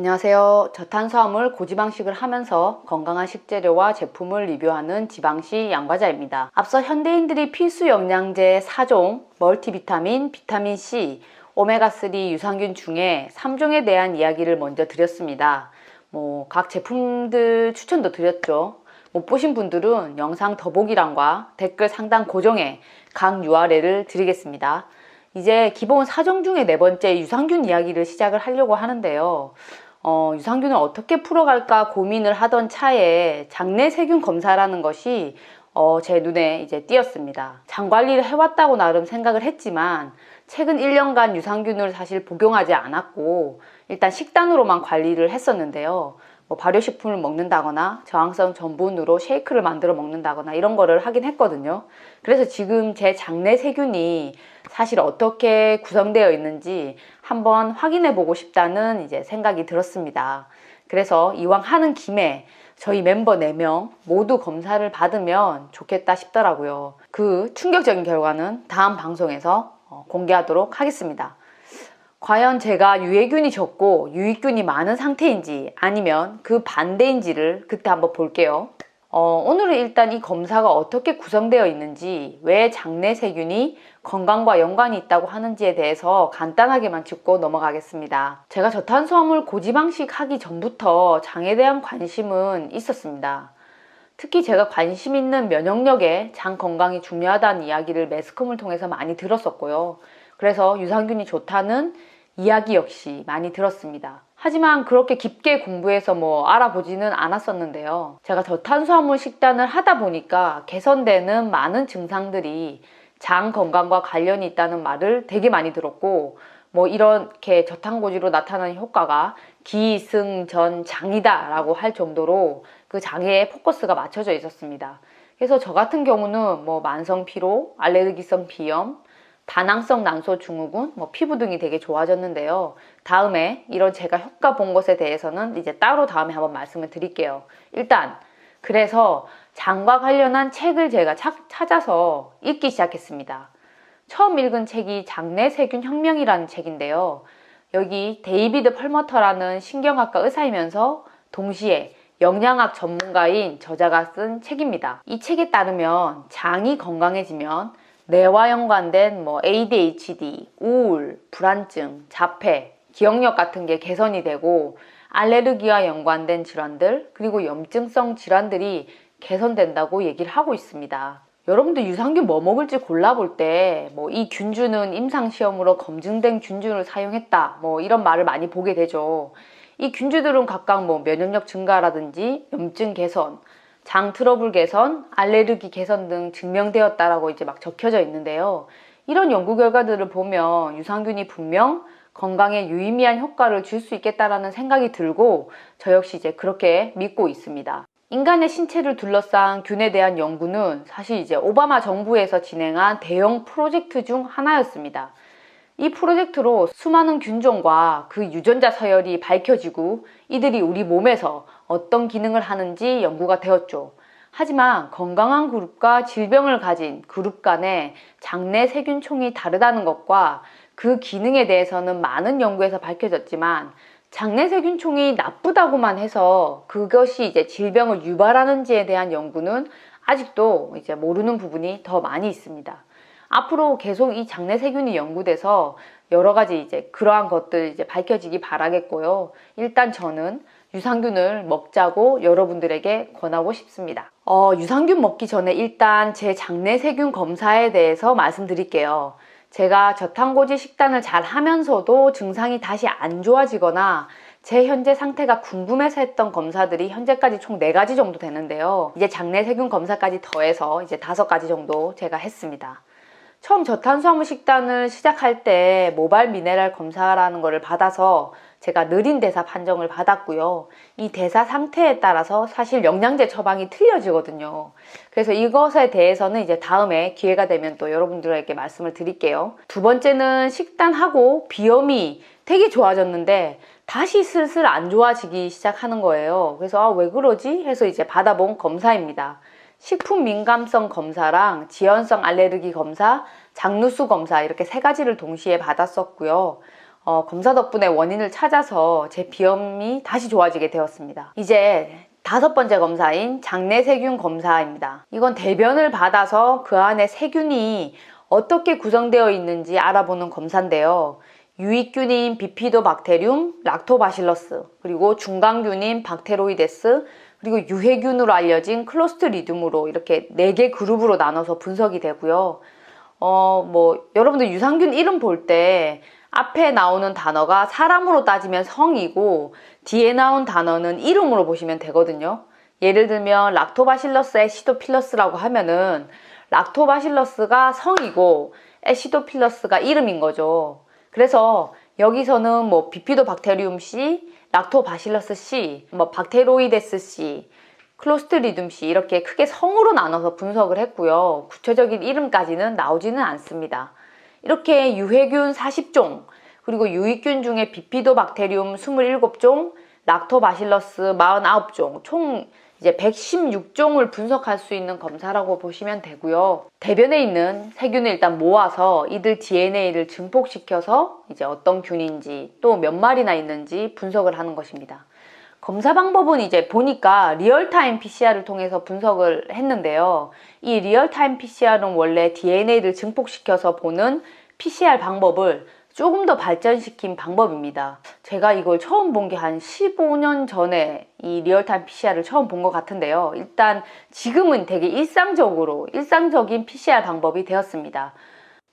안녕하세요. 저탄수화물 고지방식을 하면서 건강한 식재료와 제품을 리뷰하는 지방시 양과자입니다. 앞서 현대인들이 필수 영양제 4종, 멀티비타민, 비타민C, 오메가3 유산균 중에 3종에 대한 이야기를 먼저 드렸습니다. 각 제품들 추천도 드렸죠. 못 보신 분들은 영상 더보기란과 댓글 상단 고정에 각 URL을 드리겠습니다. 이제 기본 4종 중에 네 번째 유산균 이야기를 시작을 하려고 하는데요. 유산균을 어떻게 풀어갈까 고민을 하던 차에 장내세균 검사라는 것이 제 눈에 이제 띄었습니다. 장 관리를 해왔다고 나름 생각을 했지만 최근 1년간 유산균을 사실 복용하지 않았고 일단 식단으로만 관리를 했었는데요. 발효식품을 먹는다거나 저항성 전분으로 쉐이크를 만들어 먹는다거나 이런 거를 하긴 했거든요. 그래서 지금 제 장내 세균이 사실 어떻게 구성되어 있는지 한번 확인해 보고 싶다는 이제 생각이 들었습니다. 그래서 이왕 하는 김에 저희 멤버 4명 모두 검사를 받으면 좋겠다 싶더라고요. 그 충격적인 결과는 다음 방송에서 공개하도록 하겠습니다. 과연 제가 유해균이 적고 유익균이 많은 상태인지 아니면 그 반대인지를 그때 한번 볼게요. 오늘은 일단 이 검사가 어떻게 구성되어 있는지, 왜 장내세균이 건강과 연관이 있다고 하는지에 대해서 간단하게만 짚고 넘어가겠습니다. 제가 저탄수화물 고지방식 하기 전부터 장에 대한 관심은 있었습니다. 특히 제가 관심 있는 면역력에 장 건강이 중요하다는 이야기를 매스컴을 통해서 많이 들었었고요. 그래서 유산균이 좋다는 이야기 역시 많이 들었습니다. 하지만 그렇게 깊게 공부해서 알아보지는 않았었는데요. 제가 저탄수화물 식단을 하다 보니까 개선되는 많은 증상들이 장 건강과 관련이 있다는 말을 되게 많이 들었고, 이렇게 저탄고지로 나타나는 효과가 기승전장이다 라고 할 정도로 그 장애에 포커스가 맞춰져 있었습니다. 그래서 저 같은 경우는 만성 피로, 알레르기성 비염, 다낭성 난소 증후군, 피부 등이 되게 좋아졌는데요. 다음에 이런 제가 효과 본 것에 대해서는 이제 따로 다음에 한번 말씀을 드릴게요. 일단 그래서 장과 관련한 책을 제가 찾아서 읽기 시작했습니다. 처음 읽은 책이 장내세균 혁명이라는 책인데요. 여기 데이비드 펄머터라는 신경학과 의사이면서 동시에 영양학 전문가인 저자가 쓴 책입니다. 이 책에 따르면 장이 건강해지면 뇌와 연관된 ADHD, 우울, 불안증, 자폐, 기억력 같은 게 개선이 되고 알레르기와 연관된 질환들 그리고 염증성 질환들이 개선된다고 얘기를 하고 있습니다. 여러분들 유산균 뭐 먹을지 골라볼 때 이 균주는 임상시험으로 검증된 균주를 사용했다 이런 말을 많이 보게 되죠. 이 균주들은 각각 면역력 증가라든지 염증 개선, 장 트러블 개선, 알레르기 개선 등 증명되었다라고 이제 막 적혀져 있는데요. 이런 연구 결과들을 보면 유산균이 분명 건강에 유의미한 효과를 줄 수 있겠다라는 생각이 들고 저 역시 이제 그렇게 믿고 있습니다. 인간의 신체를 둘러싼 균에 대한 연구는 사실 이제 오바마 정부에서 진행한 대형 프로젝트 중 하나였습니다. 이 프로젝트로 수많은 균종과 그 유전자 서열이 밝혀지고 이들이 우리 몸에서 어떤 기능을 하는지 연구가 되었죠. 하지만 건강한 그룹과 질병을 가진 그룹 간의 장내 세균총이 다르다는 것과 그 기능에 대해서는 많은 연구에서 밝혀졌지만 장내 세균총이 나쁘다고만 해서 그것이 이제 질병을 유발하는지에 대한 연구는 아직도 이제 모르는 부분이 더 많이 있습니다. 앞으로 계속 이 장내 세균이 연구돼서 여러 가지 이제 그러한 것들 이제 밝혀지기 바라겠고요. 일단 저는 유산균을 먹자고 여러분들에게 권하고 싶습니다. 유산균 먹기 전에 일단 제 장내 세균 검사에 대해서 말씀드릴게요. 제가 저탄고지 식단을 잘 하면서도 증상이 다시 안 좋아지거나 제 현재 상태가 궁금해서 했던 검사들이 현재까지 총 4가지 정도 되는데요. 이제 장내 세균 검사까지 더해서 이제 5가지 정도 제가 했습니다. 처음 저탄수화물 식단을 시작할 때 모발 미네랄 검사라는 거를 받아서 제가 느린 대사 판정을 받았고요. 이 대사 상태에 따라서 사실 영양제 처방이 틀려지거든요. 그래서 이것에 대해서는 이제 다음에 기회가 되면 또 여러분들에게 말씀을 드릴게요. 두 번째는 식단하고 비염이 되게 좋아졌는데 다시 슬슬 안 좋아지기 시작하는 거예요. 그래서 왜 그러지? 해서 이제 받아본 검사입니다. 식품 민감성 검사랑 지연성 알레르기 검사, 장누수 검사 이렇게 3가지를 동시에 받았었고요. 검사 덕분에 원인을 찾아서 제 비염이 다시 좋아지게 되었습니다. 이제 5번째 검사인 장내 세균 검사입니다. 이건 대변을 받아서 그 안에 세균이 어떻게 구성되어 있는지 알아보는 검사인데요. 유익균인 비피도박테리움, 락토바실러스, 그리고 중간균인 박테로이데스, 그리고 유해균으로 알려진 클로스트리디움으로 이렇게 4개 그룹으로 나눠서 분석이 되고요. 여러분들 유산균 이름 볼 때 앞에 나오는 단어가 사람으로 따지면 성이고 뒤에 나온 단어는 이름으로 보시면 되거든요. 예를 들면 락토바실러스 애시도필러스라고 하면은 락토바실러스가 성이고 애시도필러스가 이름인 거죠. 그래서 여기서는 비피도박테리움 C, 락토바실러스 C, 박테로이데스 C, 클로스트리디움 C 이렇게 크게 성으로 나눠서 분석을 했고요. 구체적인 이름까지는 나오지는 않습니다. 이렇게 유해균 40종, 그리고 유익균 중에 비피도박테리움 27종, 락토바실러스 49종, 총 이제 116종을 분석할 수 있는 검사라고 보시면 되고요. 대변에 있는 세균을 일단 모아서 이들 DNA를 증폭시켜서 이제 어떤 균인지 또 몇 마리나 있는지 분석을 하는 것입니다. 검사 방법은 이제 보니까 리얼타임 PCR을 통해서 분석을 했는데요. 이 리얼타임 PCR은 원래 DNA를 증폭시켜서 보는 PCR 방법을 조금 더 발전시킨 방법입니다. 제가 이걸 처음 본 게 한 15년 전에 이 리얼타임 PCR을 처음 본 것 같은데요. 일단 지금은 되게 일상적인 PCR 방법이 되었습니다.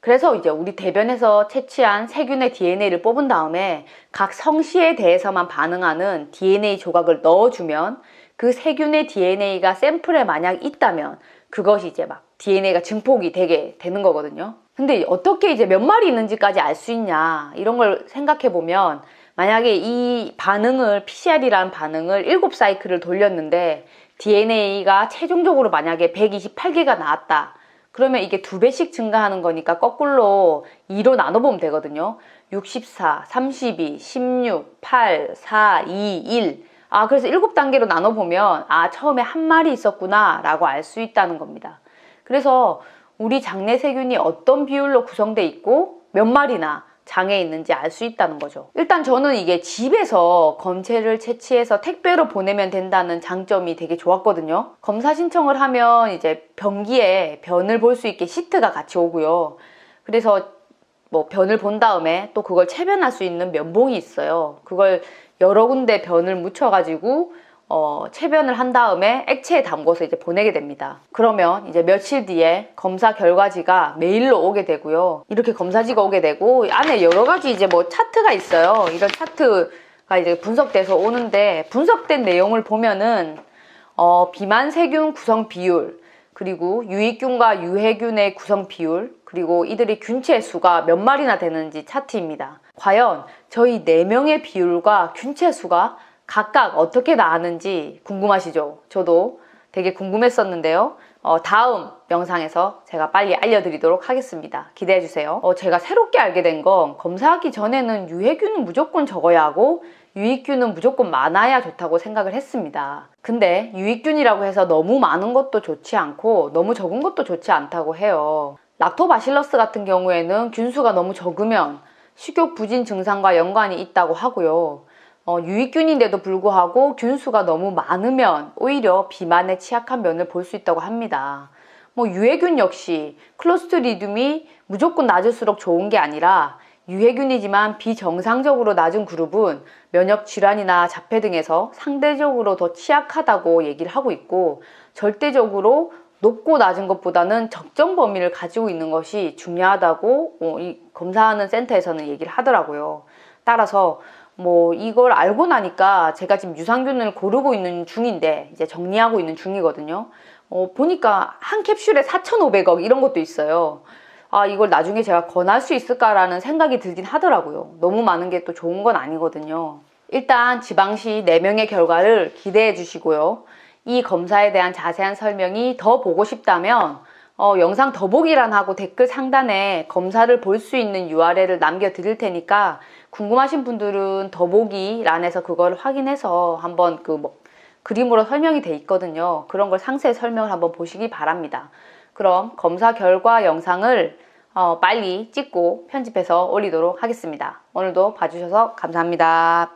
그래서 이제 우리 대변에서 채취한 세균의 DNA를 뽑은 다음에 각 성씨에 대해서만 반응하는 DNA 조각을 넣어주면 그 세균의 DNA가 샘플에 만약 있다면 그것이 이제 막 DNA가 증폭이 되게 되는 거거든요. 근데 어떻게 이제 몇 마리 있는지까지 알 수 있냐 이런 걸 생각해 보면 만약에 이 반응을 PCR이라는 반응을 7사이클을 돌렸는데 DNA가 최종적으로 만약에 128개가 나왔다. 그러면 이게 2배씩 증가하는 거니까 거꾸로 2로 나눠보면 되거든요. 64, 32, 16, 8, 4, 2, 1. 그래서 7단계로 나눠보면 처음에 한 마리 있었구나 라고 알 수 있다는 겁니다. 그래서 우리 장내 세균이 어떤 비율로 구성되어 있고 몇 마리나 장에 있는지 알 수 있다는 거죠. 일단 저는 이게 집에서 검체를 채취해서 택배로 보내면 된다는 장점이 되게 좋았거든요. 검사 신청을 하면 이제 변기에 변을 볼 수 있게 시트가 같이 오고요. 그래서 변을 본 다음에 또 그걸 체변할 수 있는 면봉이 있어요. 그걸 여러 군데 변을 묻혀가지고 체변을 한 다음에 액체에 담궈서 이제 보내게 됩니다. 그러면 이제 며칠 뒤에 검사 결과지가 메일로 오게 되고요. 이렇게 검사지가 오게 되고 안에 여러 가지 이제 차트가 있어요. 이런 차트가 이제 분석돼서 오는데 분석된 내용을 보면은 비만 세균 구성 비율, 그리고 유익균과 유해균의 구성 비율, 그리고 이들의 균체 수가 몇 마리나 되는지 차트입니다. 과연 저희 4명의 비율과 균체 수가 각각 어떻게 나왔는지 궁금하시죠? 저도 되게 궁금했었는데요. 다음 영상에서 제가 빨리 알려드리도록 하겠습니다. 기대해주세요. 제가 새롭게 알게 된 건 검사하기 전에는 유해균은 무조건 적어야 하고 유익균은 무조건 많아야 좋다고 생각을 했습니다. 근데 유익균이라고 해서 너무 많은 것도 좋지 않고 너무 적은 것도 좋지 않다고 해요. 락토바실러스 같은 경우에는 균수가 너무 적으면 식욕 부진 증상과 연관이 있다고 하고요. 유익균인데도 불구하고 균수가 너무 많으면 오히려 비만에 취약한 면을 볼 수 있다고 합니다. 유해균 역시 클로스트리디움이 무조건 낮을수록 좋은 게 아니라 유해균이지만 비정상적으로 낮은 그룹은 면역 질환이나 자폐 등에서 상대적으로 더 취약하다고 얘기를 하고 있고 절대적으로 높고 낮은 것보다는 적정 범위를 가지고 있는 것이 중요하다고 이 검사하는 센터에서는 얘기를 하더라고요. 따라서 이걸 알고 나니까 제가 지금 유산균을 고르고 있는 중인데 이제 정리하고 있는 중이거든요. 보니까 한 캡슐에 4,500억 이런 것도 있어요. 이걸 나중에 제가 권할 수 있을까라는 생각이 들긴 하더라고요. 너무 많은 게 또 좋은 건 아니거든요. 일단 지방시 4명의 결과를 기대해 주시고요. 이 검사에 대한 자세한 설명이 더 보고 싶다면 영상 더보기란 하고 댓글 상단에 검사를 볼 수 있는 URL을 남겨드릴 테니까 궁금하신 분들은 더보기란에서 그걸 확인해서 한번 그림으로 설명이 돼 있거든요. 그런 걸 상세히 설명을 한번 보시기 바랍니다. 그럼 검사 결과 영상을 빨리 찍고 편집해서 올리도록 하겠습니다. 오늘도 봐주셔서 감사합니다.